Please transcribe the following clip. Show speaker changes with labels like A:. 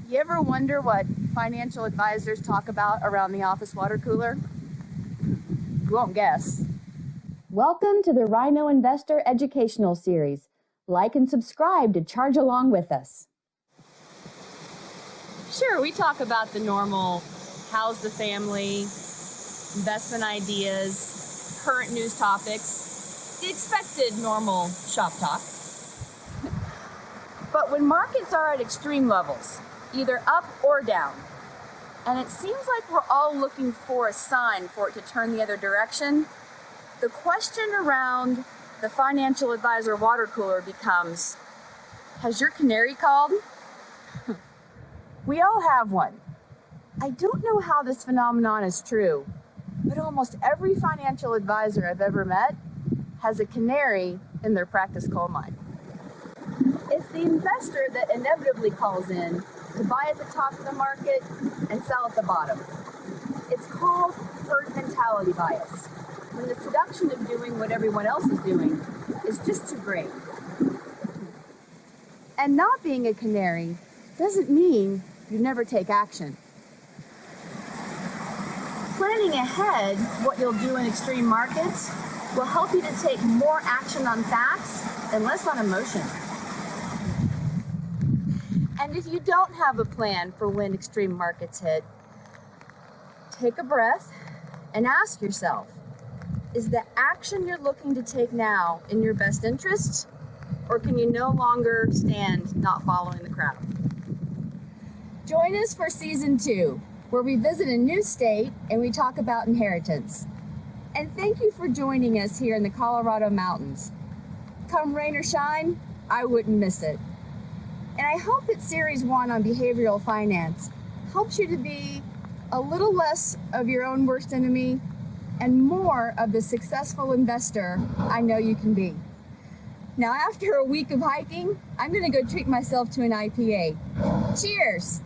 A: You ever wonder what financial advisors talk about around the office water cooler? You won't guess. Welcome to the Rhino Investor Educational Series. Like and subscribe to charge along with us. Sure, we talk about the normal, how's the family, investment ideas, current news topics, the expected normal shop talk. But when markets are at extreme levels, either up or down, and it seems like we're all looking for a sign for it to turn the other direction, the question around the financial advisor water cooler becomes, has your canary called? We all have one. I don't know how this phenomenon is true, but almost every financial advisor I've ever met has a canary in their practice coal mine. It's the investor that inevitably calls in to buy at the top of the market and sell at the bottom. It's called herd mentality bias, when the seduction of doing what everyone else is doing is just too great. And not being a canary doesn't mean you never take action. Planning ahead what you'll do in extreme markets will help you to take more action on facts and less on emotion. And if you don't have a plan for when extreme markets hit, take a breath and ask yourself, is the action you're looking to take now in your best interest, or can you no longer stand not following the crowd? Join us for Season 2, where we visit a new state and we talk about inheritance. And thank you for joining us here in the Colorado Mountains. Come rain or shine, I wouldn't miss it. And I hope that Series 1 on behavioral finance helps you to be a little less of your own worst enemy and more of the successful investor I know you can be. Now, after a week of hiking, I'm going to go treat myself to an IPA. Cheers!